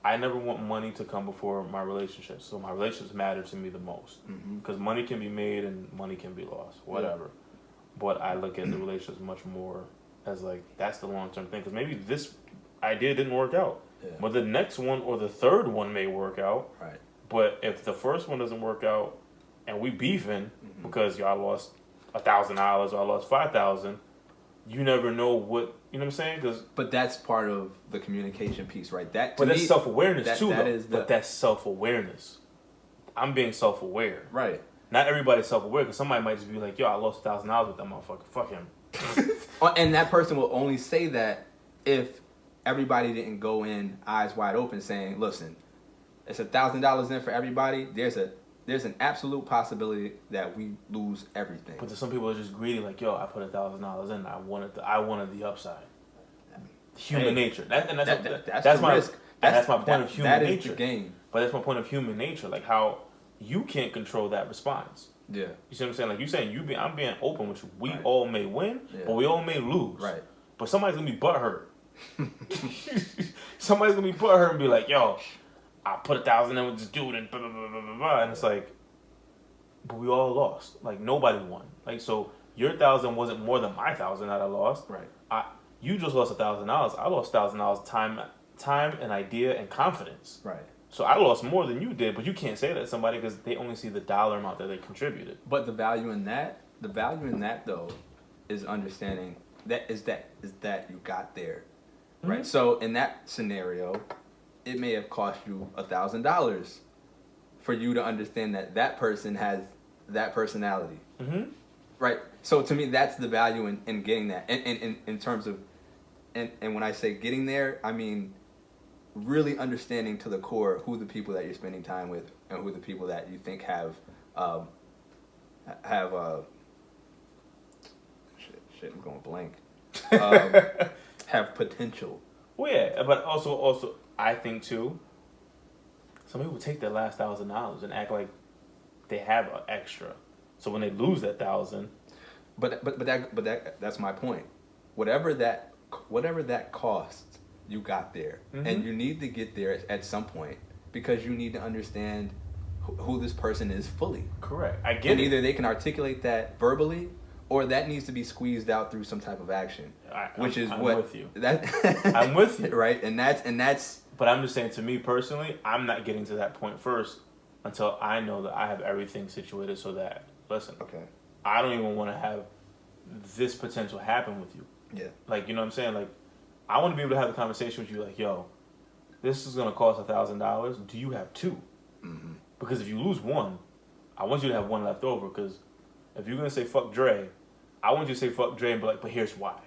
I never want money to come before my relationships. So my relationships matter to me the most. Because money can be made and money can be lost, whatever. But I look at the relationships much more as like, that's the long-term thing. Because maybe this idea didn't work out. But the next one or the third one may work out. Right. But if the first one doesn't work out and we beefing because y'all lost $1,000 or I lost $5,000, you never know what, you know what I'm saying? But that's part of the communication piece, right? That's self-awareness too, but that's self-awareness. I'm being self-aware. Right. Not everybody's self-aware, because somebody might just be like, yo, I lost $1,000 with that motherfucker. Fuck him. And that person will only say that if everybody didn't go in eyes wide open saying, listen, it's $1,000 in for everybody. There's there's an absolute possibility that we lose everything. But there's some people are just greedy, like, yo, I put $1,000 in, I wanted the upside. Human nature. That's my risk. That's my point of human nature. That is the game. But that's my point of human nature, like how you can't control that response. Yeah. You see what I'm saying? Like you saying, I'm being open with you. We right. all may win, but we all may lose. Right. But somebody's gonna be butthurt. Somebody's gonna be butthurt and be like, yo, I put $1,000 in with this dude and blah, blah, blah, blah, blah. And it's like, but we all lost. Like, nobody won. Like, so your 1,000 wasn't more than my 1,000 that I lost. Right. You just lost $1,000. I lost $1,000 time and idea and confidence. Right. So I lost more than you did, but you can't say that to somebody because they only see the dollar amount that they contributed. But the value in that though, is understanding that you got there, right? Mm-hmm. So in that scenario, it may have cost you $1,000 for you to understand that person has that personality, mm-hmm. right? So to me, that's the value in getting that. And in terms of, and when I say getting there, I mean really understanding to the core who the people that you're spending time with and who the people that you think have shit, I'm going blank. Have potential. Well, yeah, but also, I think too, some people take their last $1,000 and act like they have an extra. So when they lose that 1,000, but that's my point. Whatever that cost, you got there, mm-hmm. and you need to get there at some point because you need to understand who this person is fully. Correct. I get and it. Either they can articulate that verbally, or that needs to be squeezed out through some type of action. I'm with you. I'm with you. Right, and that's. But I'm just saying, to me personally, I'm not getting to that point first until I know that I have everything situated so that, listen, okay, I don't even want to have this potential happen with you. Yeah. Like, you know what I'm saying? Like, I want to be able to have the conversation with you, like, yo, this is going to cost $1,000. Do you have two? Mm-hmm. Because if you lose one, I want you to have one left over. Because if you're going to say fuck Dre, I want you to say fuck Dre and be like, but here's why.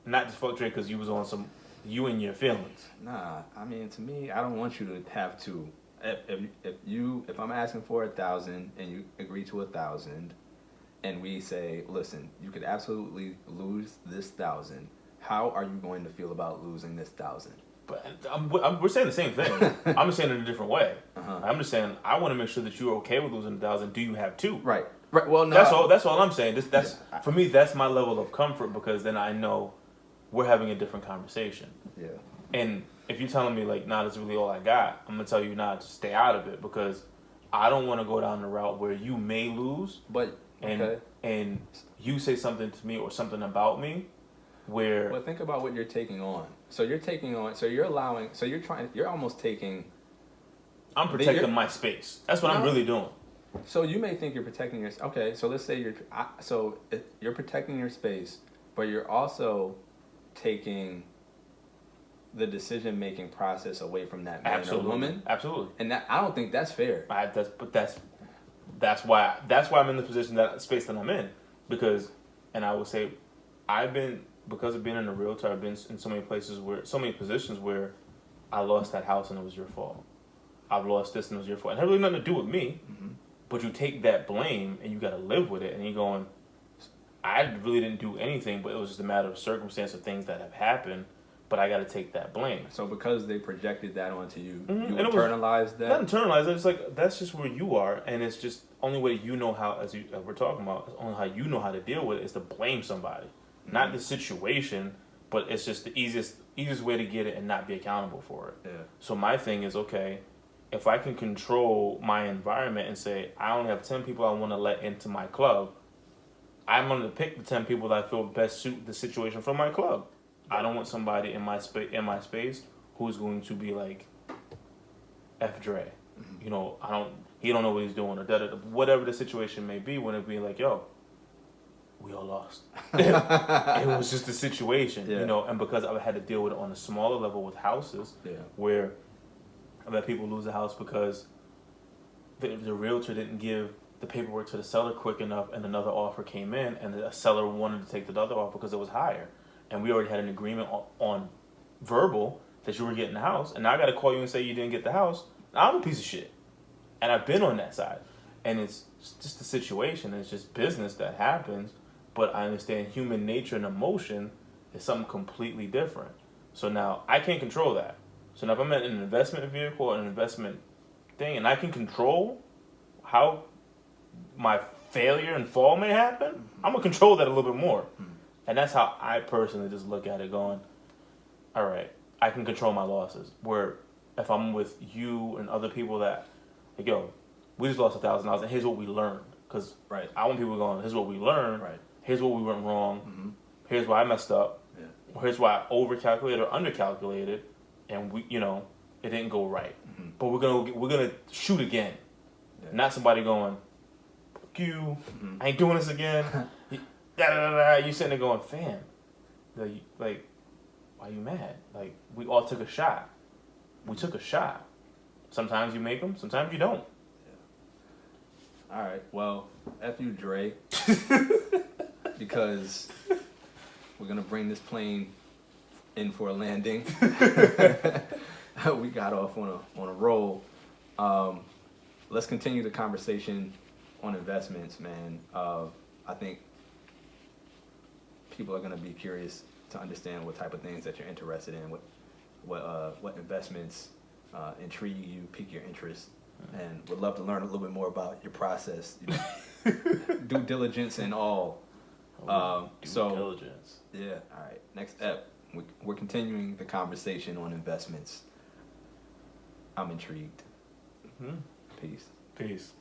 Not just fuck Dre because you was on some, you and your feelings. Nah, I mean, to me, I don't want you to have two. If I'm asking for 1,000 and you agree to 1,000, and we say, listen, you could absolutely lose this 1,000. How are you going to feel about losing this 1,000? But we're saying the same thing. I'm just saying it in a different way. Uh-huh. I'm just saying I want to make sure that you're okay with losing 1,000. Do you have two? Right. Well, no. That's all I'm saying. That's for me. That's my level of comfort because then I know we're having a different conversation. Yeah. And if you're telling me like, nah, that's really all I got, I'm gonna tell you nah, to stay out of it because I don't want to go down the route where you may lose. But and you say something to me or something about me where. Well, think about what you're taking on. So you're almost taking. I'm protecting my space. That's what I'm really doing. So you may think you're protecting your. Okay, so let's say you're protecting your space, but you're also taking the decision-making process away from that man or woman. Absolutely. And I don't think that's fair. That's why I'm in the position space that I'm in, because, and I would say, because of being in a realtor, I've been in so many positions where I lost that house and it was your fault. I've lost this and it was your fault. It had really nothing to do with me, mm-hmm. but you take that blame and you got to live with it, and you're going, I really didn't do anything, but it was just a matter of circumstance of things that have happened, but I got to take that blame. So because they projected that onto you, mm-hmm. you internalized that? Not internalized, it's like, that's just where you are, and it's just only way you know how, as we're talking about, only how you know how to deal with it is to blame somebody. Mm-hmm. Not the situation, but it's just the easiest way to get it and not be accountable for it. Yeah. So my thing is, okay, if I can control my environment and say, I only have 10 people I want to let into my club, I'm going to pick the 10 people that I feel best suit the situation for my club. I don't want somebody in my space who's going to be like F Dre. Mm-hmm. You know, he don't know what he's doing, or whatever the situation may be, when it be like, yo, we all lost. It was just a situation, you know, and because I had to deal with it on a smaller level with houses, where I've had people lose a house because the realtor didn't give the paperwork to the seller quick enough, and another offer came in, and the seller wanted to take the other offer because it was higher, and we already had an agreement on verbal that you were getting the house, and now I got to call you and say you didn't get the house. Now I'm a piece of shit, and I've been on that side. and it's just a situation. It's just business that happens. But I understand human nature and emotion is something completely different. So now I can't control that. So now if I'm in an investment vehicle or an investment thing, and I can control how my failure and fall may happen, I'm gonna control that a little bit more. And that's how I personally just look at it, going, all right, I can control my losses. Where if I'm with you and other people that, like, yo, we just lost $1,000 and here's what we learned. Because I want people going, here's what we learned. Right. Here's what we went wrong. Here's why I messed up. Yeah. Here's why I overcalculated or undercalculated, and we, it didn't go right. But we're gonna shoot again. Yeah. Not somebody going, fuck you, I ain't doing this again. You sitting there going, fam, like, why you mad? Like, we all took a shot. We took a shot. Sometimes you make them, sometimes you don't. Yeah. All right, well, F you, Dre. Because we're going to bring this plane in for a landing. We got off on a roll. Let's continue the conversation on investments, man. I think people are going to be curious to understand what type of things that you're interested in, what investments intrigue you, pique your interest, and would love to learn a little bit more about your process, due diligence and all. Due diligence. Yeah. All right. Next up, we're continuing the conversation on investments. I'm intrigued. Peace.